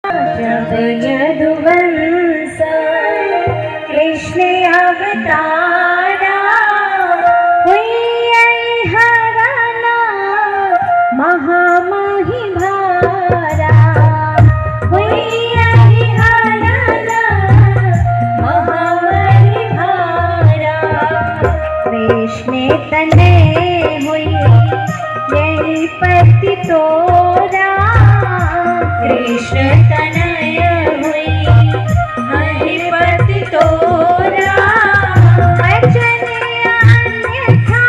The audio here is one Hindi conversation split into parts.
जब यदुवंश कृष्ण अवतारा हुई हरना महामहि भारा हुई हरना महामहि भारा कृष्ण तनय हुई यही पति तोरा कृष्ण तनय हुई हरिपति तोरा वचन अन्यथा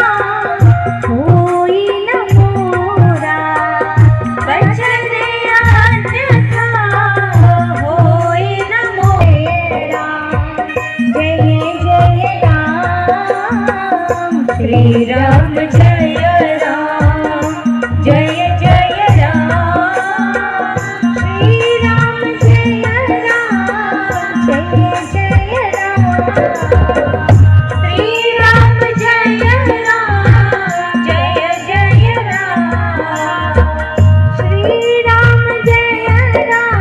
होई न मोरा वचन अन्यथा होई न मोरा जय जय राम श्री राम जय राम जय जय राम श्री राम जय राम जय जय राम श्री राम जय राम जय जय राम श्री राम जय राम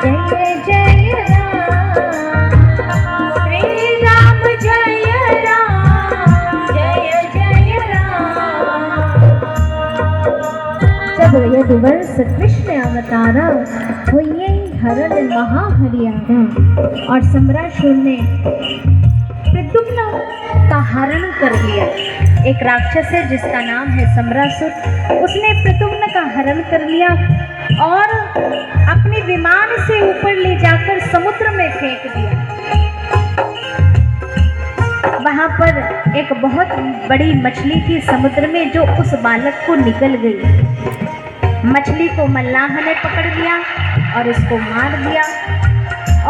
जय जय राम श्री राम जय राम जय जय राम। जब यदुवंश कृष्ण अवतारा हुई हरण महाहरियाणा और सम्रासुर ने प्रद्युम्न का हरण कर लिया। एक राक्षस है जिसका नाम है सम्रासुर, उसने प्रद्युम्न का हरण कर लिया और अपने विमान से ऊपर ले जाकर समुद्र में फेंक दिया। वहां पर एक बहुत बड़ी मछली थी समुद्र में जो उस बालक को निकल गई। मछली को मल्लाह ने पकड़ लिया और इसको मार दिया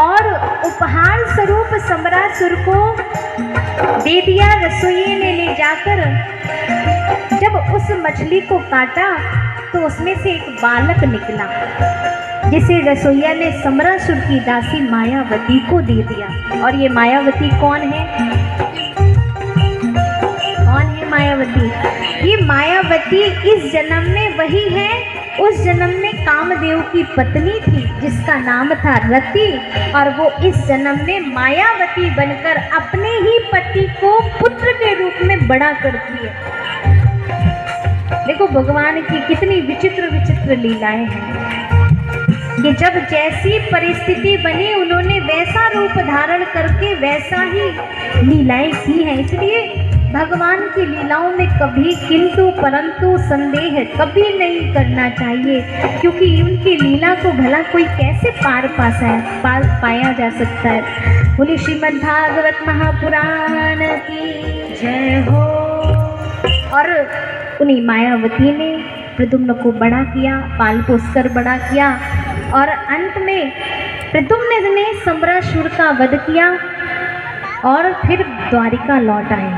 और उपहार स्वरूप सम्रासुर को दे दिया। रसोइये ने ले जाकर जब उस मछली को काटा तो उसमें से एक बालक निकला जिसे रसोइया ने सम्रासुर की दासी मायावती को दे दिया। और ये मायावती कौन है? कौन है मायावती? ये मायावती इस जन्म में वही है, उस जन्म में कामदेव की पत्नी थी जिसका नाम था रति, और वो इस जन्म में मायावती बनकर अपने ही पति को पुत्र के रूप में बड़ा करती है। देखो भगवान की कितनी विचित्र विचित्र लीलाएं हैं कि जब जैसी परिस्थिति बनी उन्होंने वैसा रूप धारण करके वैसा ही लीलाएं की हैं। इसलिए भगवान की लीलाओं में कभी किंतु परंतु संदेह कभी नहीं करना चाहिए, क्योंकि उनकी लीला को भला कोई कैसे पाया जा सकता है। बोले श्रीमद् भागवत महापुराण की जय हो। और उन्हीं मायावती ने प्रद्युम्न को बड़ा किया, पाल पोस कर बड़ा किया और अंत में प्रद्युम्न ने सम्रासुर का वध किया और फिर द्वारिका लौट आए।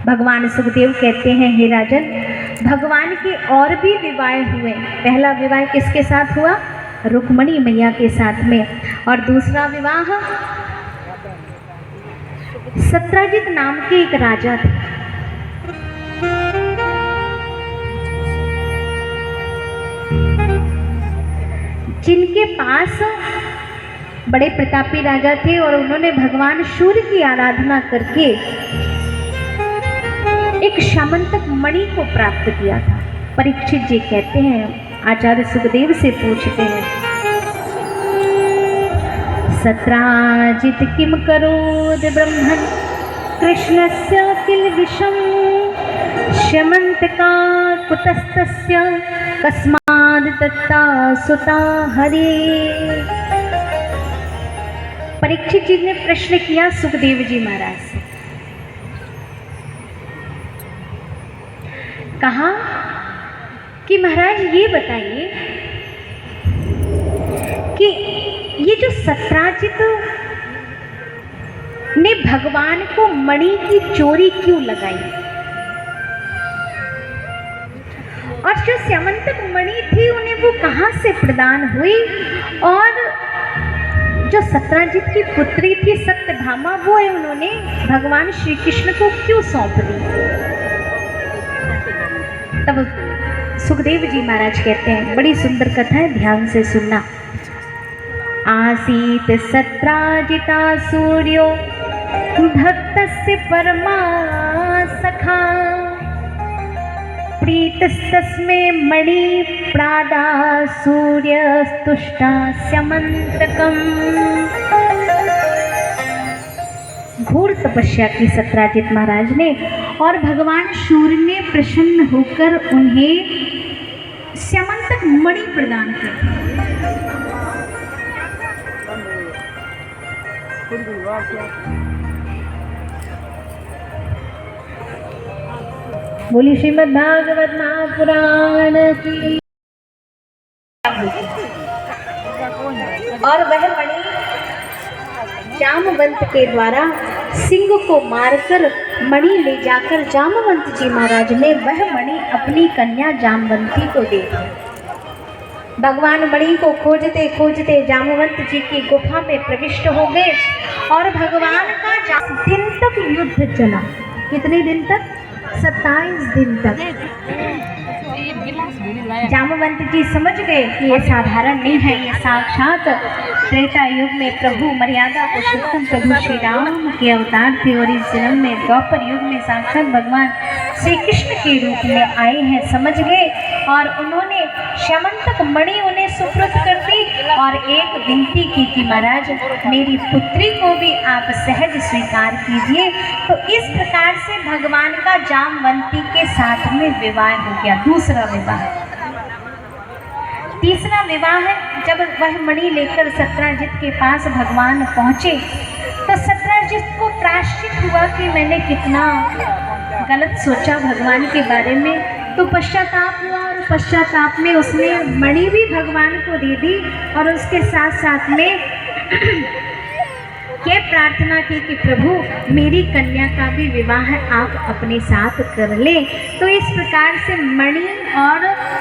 भगवान सुखदेव कहते हैं, हे राजन, भगवान के और भी विवाह हुए। पहला विवाह किसके साथ हुआ? रुक्मणी मैया के साथ में। और दूसरा विवाह सत्राजित नाम के एक राजा थे। जिनके पास बड़े प्रतापी राजा थे और उन्होंने भगवान सूर्य की आराधना करके एक सामंतक मणि को प्राप्त किया था। परीक्षित जी कहते हैं, आचार्य सुखदेव से पूछते हैं, सत्राजित किम करोद ब्रह्मन् कृष्णस्य किल विषम श्यमंतका कुतस्तस्य कस्माद् दत्ता सुता हरे। परीक्षित जी ने प्रश्न किया सुखदेव जी महाराज से, कहा कि महाराज ये बताइए कि ये जो सत्राजित ने भगवान को मणि की चोरी क्यों लगाई, और जो स्यमंतक मणि थी उन्हें वो कहाँ से प्रदान हुई, और जो सत्राजित की पुत्री थी सत्यभामा वो है उन्होंने भगवान श्री कृष्ण को क्यों सौंप दी। तब सुखदेव जी महाराज कहते हैं, बड़ी सुंदर कथा है, ध्यान से सुनना। आसीत सत्राजिता सूर्यो भक्तस्य परमा सखा प्रीतस्तस्मै मणि प्रादा सूर्यस्तुष्टा स्यमंतकम्। घोर तपस्या की सत्राजित महाराज ने और भगवान सूर्य ने प्रसन्न होकर उन्हें स्यमंतक मणि प्रदान कर दी। बोली श्रीमद् भागवत महापुराण की। और वह मणि जामवंत के द्वारा सिंह को मारकर मणि ले जाकर जामवंत जी महाराज ने वह मणि अपनी कन्या जामवंती को दे दी। भगवान मणि को खोजते खोजते जामवंत जी की गुफा में प्रविष्ट हो गए और भगवान का दिन तक युद्ध चला। कितने दिन तक? 27 दिन तक। जामवंत जी समझ गए कि ये साधारण नहीं है, ये साक्षात त्रेता युग में प्रभु मर्यादा पुरुषोत्तम प्रभु श्री राम के अवतार थे और इस जन्म में द्वापर युग में साक्षात भगवान श्री कृष्ण के रूप में आए हैं। समझ गए और उन्होंने स्यमंतक मणि उन्हें सुपुर्द कर दी और एक विनती की कि महाराज मेरी पुत्री को भी आप सहज स्वीकार कीजिए। तो इस प्रकार से भगवान का जामवंती के साथ में विवाह हो गया। दूसरा विवाह। तीसरा विवाह जब वह मणि लेकर सत्राजित के पास भगवान पहुंचे तो सत्राजित को प्रायश्चित हुआ कि मैंने कितना गलत सोचा भगवान के बारे में। तो पश्चाताप हुआ और पश्चाताप में उसने मणि भी भगवान को दे दी और उसके साथ साथ में ये प्रार्थना की कि प्रभु मेरी कन्या का भी विवाह आप अपने साथ कर ले। तो इस प्रकार से मणि और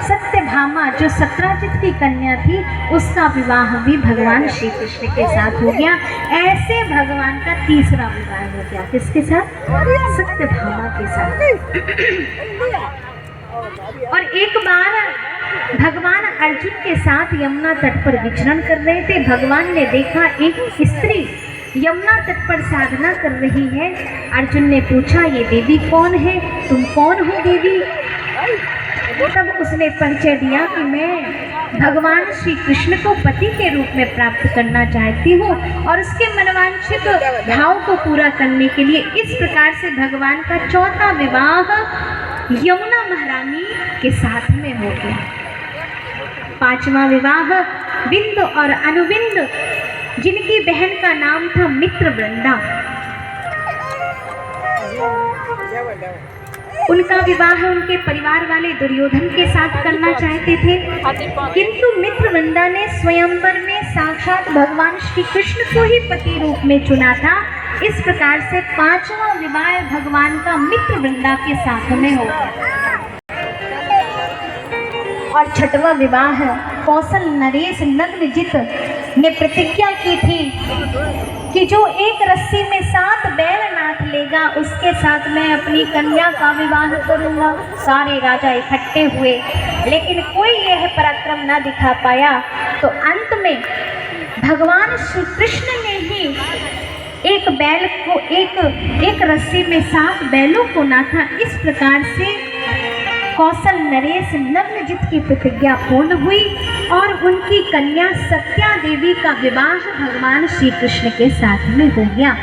सत्यभामा जो सत्राजित की कन्या थी उसका विवाह भी भगवान श्री कृष्ण के साथ हो गया। ऐसे भगवान का तीसरा विवाह हो गया। किसके साथ? सत्यभामा के साथ। और एक बार भगवान अर्जुन के साथ यमुना तट पर विचरण कर रहे थे। भगवान ने देखा एक स्त्री यमुना तट पर साधना कर रही है। अर्जुन ने पूछा ये देवी कौन है? तुम कौन हो देवी? तब उसने परिचय दिया कि मैं भगवान श्री कृष्ण को पति के रूप में प्राप्त करना चाहती हूँ और उसके मनवांछित भाव को पूरा करने के लिए इस प्रकार से भगवान का चौथा विवाह यमुना महारानी के साथ में हो गया। पांचवा विवाह बिंदु और अनुबिंदु जिनकी बहन का नाम था मित्र वृंदा, उनका विवाह उनके परिवार वाले दुर्योधन के साथ करना चाहते थे, किंतु मित्र वृंदा ने स्वयंवर में साक्षात भगवान श्री कृष्ण को ही पति रूप में चुना था। इस प्रकार से पांचवा विवाह भगवान का मित्र वृंदा के साथ में हो गया। और छठवां विवाह कौशल नरेश नग्नजित ने प्रतिज्ञा की थी कि जो एक रस्सी में 7 बैल नाथ लेगा उसके साथ मैं अपनी कन्या का विवाह करूंगा। सारे राजा इकट्ठे हुए लेकिन कोई यह पराक्रम न दिखा पाया। तो अंत में भगवान श्री कृष्ण ने ही एक बैल को एक रस्सी में 7 बैलों को नाथा। इस प्रकार से कौशल नरेश नग्नजित की प्रतिज्ञा पूर्ण हुई और उनकी कन्या सत्या देवी का विवाह भगवान श्री कृष्ण के साथ में हो गया।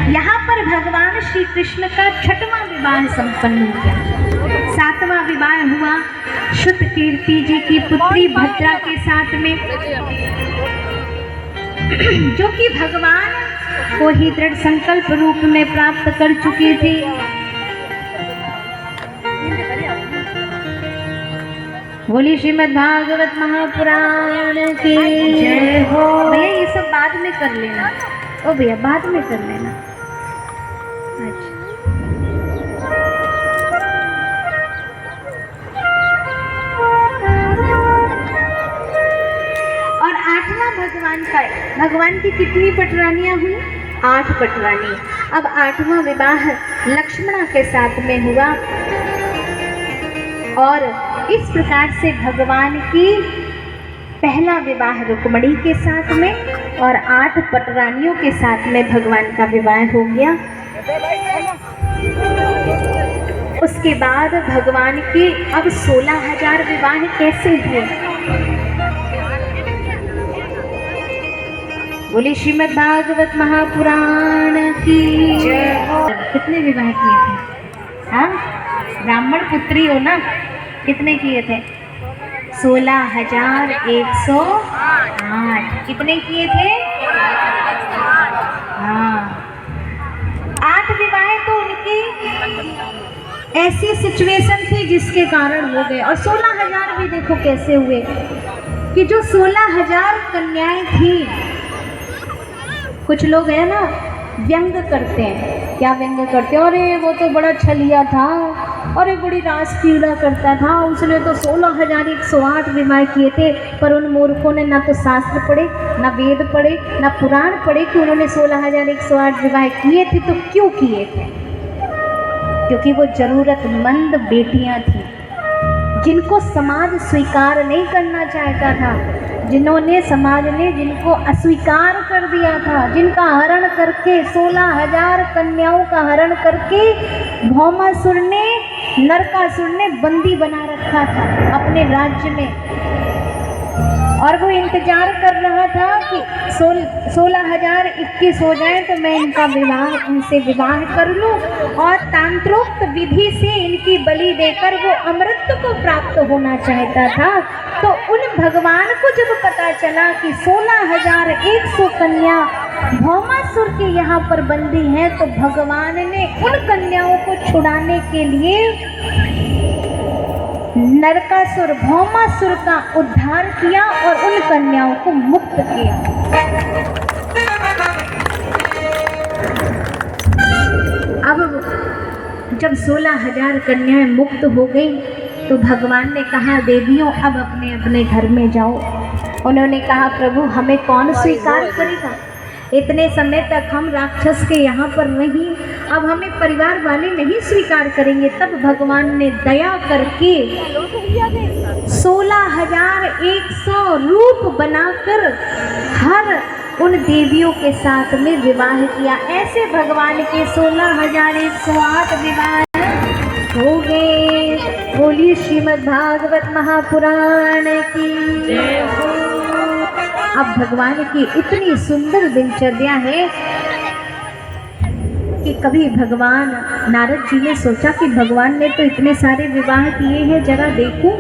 यहाँ पर भगवान श्री कृष्ण का छठवां विवाह संपन्न हो गया। सातवां विवाह हुआ श्रुतकीर्ति जी की पुत्री भद्रा के साथ में, जो कि भगवान को ही दृढ़ संकल्प रूप में प्राप्त कर चुकी थी। बोली श्रीमद् भागवत महापुराण की जय हो। भैया ये सब बाद में कर लेना। ओ भैया बाद में कर लेना। अच्छा और आठवां भगवान की कितनी पटरानियां हुई? 8 पटरानी। अब 8वां विवाह लक्ष्मणा के साथ में हुआ और इस प्रकार से भगवान की पहला विवाह रुक्मिणी के साथ में, और 8 पटरानियों के साथ में भगवान का विवाह हो गया। उसके बाद भगवान के अब 16,000 विवाह कैसे हुए? बोले श्रीमद् भागवत महापुराण की कितने विवाह किए थे? हाँ, ब्राह्मण पुत्री हो ना, कितने किए थे? 16,108। कितने किए थे? हाँ, 8 विवाह तो उनकी ऐसी सिचुएशन थी जिसके कारण हो गए। और 16,000 भी देखो कैसे हुए कि जो 16,000 कन्याएं थी, कुछ लोग है ना व्यंग करते हैं। क्या व्यंग करते हैं? अरे वो तो बड़ा छलिया था, अरे बड़ी रास क्रीड़ा करता था, उसने तो 16,108 विवाह किए थे। पर उन मूर्खों ने ना तो शास्त्र पढ़े, ना वेद पढ़े, ना पुराण पढ़े कि उन्होंने 16,108 विवाह किए थे। तो क्यों किए थे? क्योंकि वो जरूरतमंद बेटियां थी जिनको समाज स्वीकार नहीं करना चाहता था, जिन्होंने समाज ने जिनको अस्वीकार कर दिया था, जिनका हरण करके 16,000 कन्याओं का हरण करके भौमासुर ने, नरकासुर ने बंदी बना रखा था अपने राज्य में। और वो इंतजार कर रहा था कि 16,021 हो जाए तो मैं इनसे विवाह कर लूं और तांत्रोक्त विधि से इनकी बलि देकर वो अमृत को प्राप्त होना चाहता था। तो उन भगवान को जब पता चला कि 16,100 कन्या भौमासुर के यहाँ पर बंदी हैं, तो भगवान ने उन कन्याओं को छुड़ाने के लिए नरकासुर भौमासुर का उद्धार किया और उन कन्याओं को मुक्त किया। अब जब 16,000 कन्याएं मुक्त हो गई तो भगवान ने कहा, देवियों अब अपने अपने घर में जाओ। उन्होंने कहा, प्रभु हमें कौन स्वीकार करेगा? इतने समय तक हम राक्षस के यहाँ पर नहीं, अब हमें परिवार वाले नहीं स्वीकार करेंगे। तब भगवान ने दया करके 16,100 रूप बनाकर हर उन देवियों के साथ में विवाह किया। ऐसे भगवान के 16,108 विवाह हो गए। बोलिए श्रीमद् भागवत महापुराण की जय हो। अब भगवान की इतनी सुंदर दिनचर्या है कि कभी भगवान नारद जी ने सोचा कि भगवान ने तो इतने सारे विवाह किए हैं, जरा देखूं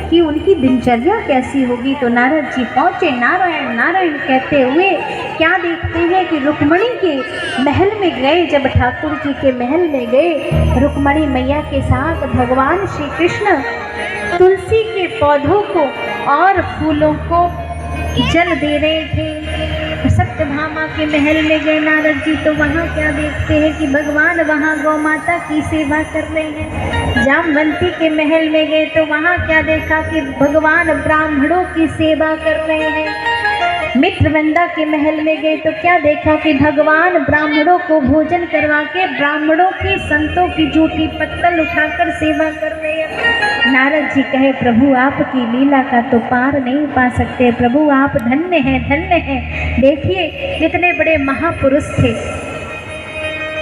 कि उनकी दिनचर्या कैसी होगी। तो नारद जी पहुँचे, नारायण नारायण कहते हुए क्या देखते हैं कि रुक्मणी के महल में गए। जब ठाकुर जी के महल में गए, रुक्मणी मैया के साथ भगवान श्री कृष्ण तुलसी के पौधों को और फूलों को जल दे रहे थे। सत्यभामा के महल में गए नारद जी, तो वहाँ क्या देखते हैं कि भगवान वहाँ गौ माता की सेवा कर रहे हैं। जामवंती के महल में गए तो वहाँ क्या देखा कि भगवान ब्राह्मणों की सेवा कर रहे हैं। मित्रवंदा के महल में गए तो क्या देखा कि भगवान ब्राह्मणों को भोजन करवा के ब्राह्मणों की, संतों की जूठी पत्तल उठाकर सेवा कर रहे हैं। नारद जी कहे, प्रभु आपकी लीला का तो पार नहीं पा सकते, प्रभु आप धन्य हैं, धन्य हैं। देखिए कितने बड़े महापुरुष थे,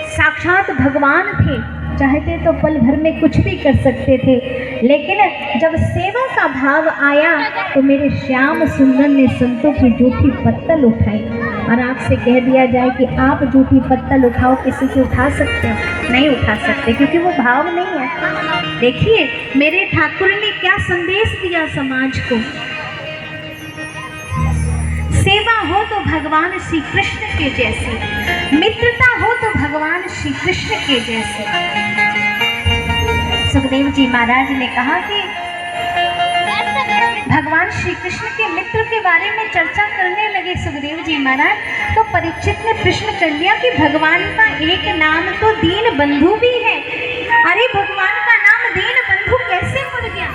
साक्षात भगवान थे, चाहते तो पल भर में कुछ भी कर सकते थे। लेकिन जब सेवा का भाव आया तो मेरे श्याम सुंदर ने संतों की जूठी पत्तल उठाई। और आपसे कह दिया जाए कि आप जूठी पत्तल उठाओ, किसी की उठा सकते हो? नहीं उठा सकते, क्योंकि वो भाव नहीं है। देखिए मेरे ठाकुर ने क्या संदेश दिया समाज को। सेवा हो तो भगवान श्री कृष्ण के जैसे, मित्रता हो तो भगवान श्री कृष्ण के जैसे। सुखदेव जी महाराज ने कहा कि भगवान श्री कृष्ण के मित्र के बारे में चर्चा करने लगे सुखदेव जी महाराज, तो परीक्षित ने प्रश्न कर लिया कि भगवान का एक नाम तो दीन बंधु भी है। अरे भगवान का नाम दीन बंधु कैसे पड़ गया?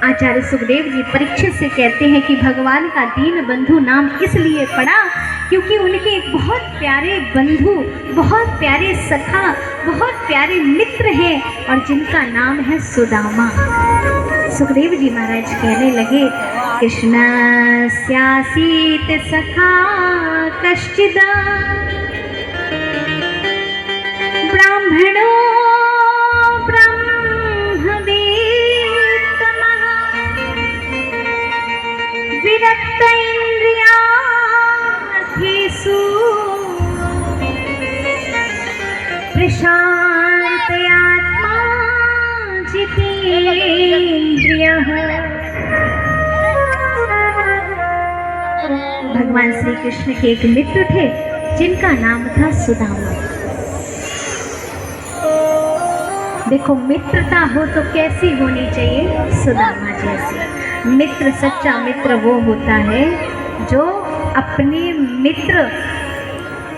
आचार्य सुखदेव जी परीक्षित से कहते हैं कि भगवान का दीन बंधु नाम इसलिए पड़ा क्योंकि उनके एक बहुत प्यारे बंधु, बहुत प्यारे सखा, बहुत प्यारे मित्र हैं और जिनका नाम है सुदामा। सुखदेव जी महाराज कहने लगे, कृष्णस्यासीत सखा कश्चिद ब्राह्मणो ब्रह्मवेत्तमः विरक्त इन्द्रियार्थेषु प्रशान्तयात्मा जितेन्द्रियः। भगवान श्री कृष्ण के एक मित्र थे जिनका नाम था सुदामा। देखो, मित्रता हो तो कैसी होनी चाहिए? सुदामा जैसी। मित्र, सच्चा मित्र वो होता है जो अपने मित्र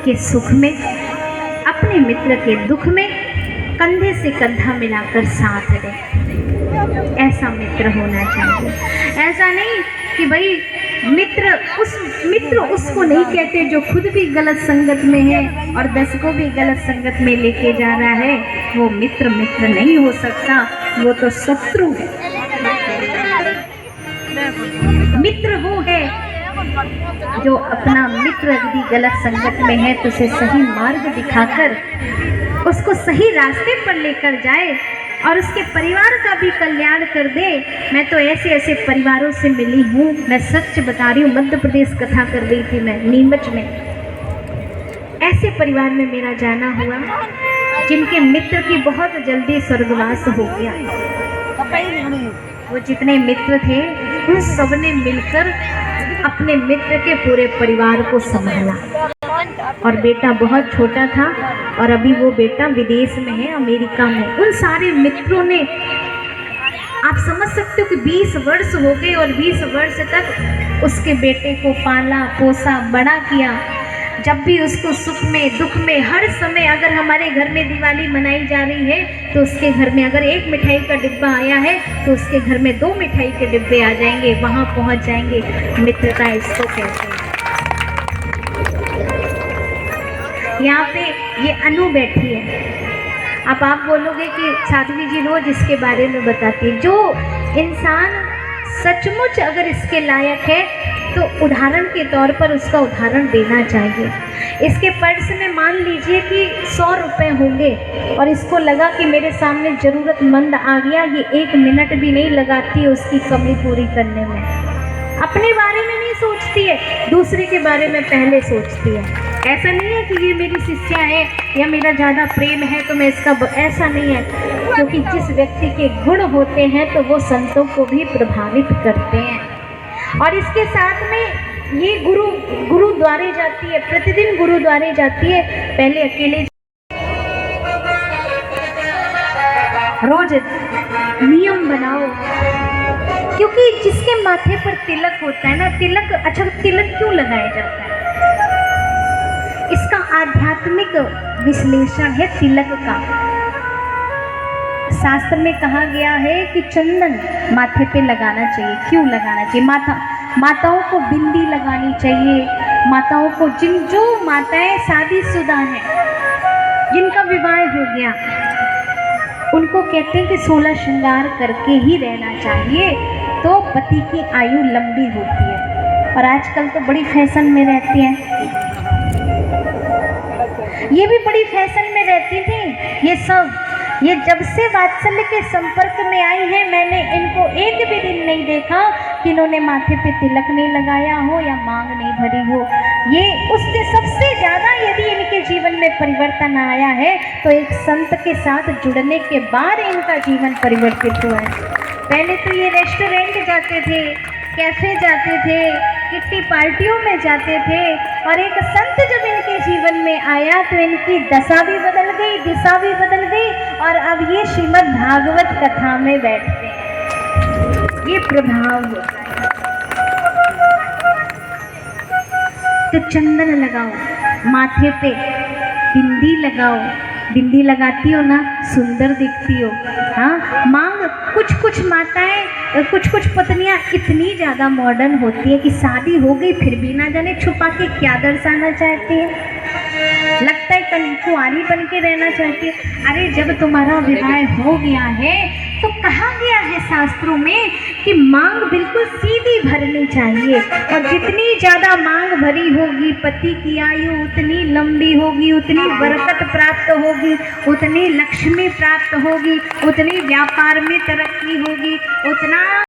के सुख में, अपने मित्र के दुख में कंधे से कंधा मिलाकर साथ दे। ऐसा मित्र होना चाहिए। ऐसा नहीं कि भाई मित्र उसको नहीं कहते जो खुद भी गलत संगत में है और 10 को भी गलत संगत में लेके जा रहा है। वो मित्र नहीं हो सकता, वो तो शत्रु है। मित्र वो है जो अपना मित्र यदि गलत संगत में है तो उसे सही मार्ग दिखाकर उसको सही रास्ते पर लेकर जाए और उसके परिवार का भी कल्याण कर दे। मैं तो ऐसे परिवारों से मिली हूँ, मैं सच बता रही हूँ। मध्य प्रदेश कथा कर रही थी मैं नीमच में। ऐसे परिवार में मेरा जाना हुआ जिनके मित्र की बहुत जल्दी स्वर्गवास हो गया। वो जितने मित्र थे उन सब ने मिलकर अपने मित्र के पूरे परिवार को संभाला। और बेटा बहुत छोटा था और अभी वो बेटा विदेश में है, अमेरिका में। उन सारे मित्रों ने, आप समझ सकते हो कि 20 वर्ष हो गए और 20 वर्ष तक उसके बेटे को पाला पोसा बड़ा किया। जब भी उसको सुख में दुख में हर समय, अगर हमारे घर में दिवाली मनाई जा रही है तो उसके घर में अगर 1 मिठाई का डिब्बा आया है तो उसके घर में 2 मिठाई के डिब्बे आ जाएंगे, वहाँ पहुँच जाएंगे। मित्रता इसको कहते हैं। यहाँ पे ये अनु बैठी है। अब आप बोलोगे कि साध्वी जी रोज इसके बारे में बताती है। जो इंसान सचमुच अगर इसके लायक है तो उदाहरण के तौर पर उसका उदाहरण देना चाहिए। इसके पर्स में मान लीजिए कि 100 रुपये होंगे और इसको लगा कि मेरे सामने ज़रूरतमंद आ गया, ये 1 मिनट भी नहीं लगाती है उसकी कमी पूरी करने में। अपने बारे में नहीं सोचती है, दूसरे के बारे में पहले सोचती है। ऐसा नहीं है कि ये मेरी शिष्या है या मेरा ज़्यादा प्रेम है तो मैं इसका, ऐसा नहीं है। क्योंकि जिस व्यक्ति के गुण होते हैं तो वो संतों को भी प्रभावित करते हैं। और इसके साथ में ये गुरुद्वारे जाती है, प्रतिदिन गुरुद्वारे जाती है। पहले अकेले, रोज नियम बनाओ। क्योंकि जिसके माथे पर तिलक होता है ना, तिलक, अच्छा तिलक क्यों लगाया जाता है? इसका आध्यात्मिक विश्लेषण है तिलक का। शास्त्र में कहा गया है कि चंदन माथे पे लगाना चाहिए। क्यों लगाना चाहिए? माताओं को बिंदी लगानी चाहिए। माताओं को, जो माताएं शादीशुदा हैं, जिनका विवाह हो गया, उनको कहते हैं कि 16 श्रृंगार करके ही रहना चाहिए तो पति की आयु लंबी होती है। और आजकल तो बड़ी फैशन में रहती हैं, ये भी बड़ी फैशन में रहती थी। ये जब से वात्सल्य के संपर्क में आई है, मैंने इनको एक भी दिन नहीं देखा कि इन्होंने माथे पे तिलक नहीं लगाया हो या मांग नहीं भरी हो। ये उससे सबसे ज़्यादा यदि इनके जीवन में परिवर्तन आया है तो एक संत के साथ जुड़ने के बाद इनका जीवन परिवर्तित हुआ है। पहले तो ये रेस्टोरेंट जाते थे, कैफे जाते थे, किट्टी पार्टियों में जाते थे, और एक संत जब इनके जीवन में आया तो इनकी दशा भी बदल गई, दिशा भी बदल गई, और अब ये श्रीमद् भागवत कथा में बैठते हैं। ये प्रभाव होता है। तो चंदन लगाओ, माथे पे बिंदी लगाओ। बिंदी लगाती हो ना, सुंदर दिखती हो। हाँ, मांग, कुछ माताएं, कुछ पत्नियां इतनी ज़्यादा मॉडर्न होती है कि शादी हो गई फिर भी ना जाने छुपा के क्या दर्शाना चाहती है। लगता है कुंवारी बन के रहना चाहती है। अरे जब तुम्हारा विवाह हो गया है तो कहा गया है शास्त्रों में कि मांग बिल्कुल सीधी भरनी चाहिए, और जितनी ज्यादा मांग भरी होगी पति की आयु उतनी लंबी होगी, उतनी बरकत प्राप्त होगी, उतनी लक्ष्मी प्राप्त होगी, उतनी व्यापार में तरक्की होगी, उतना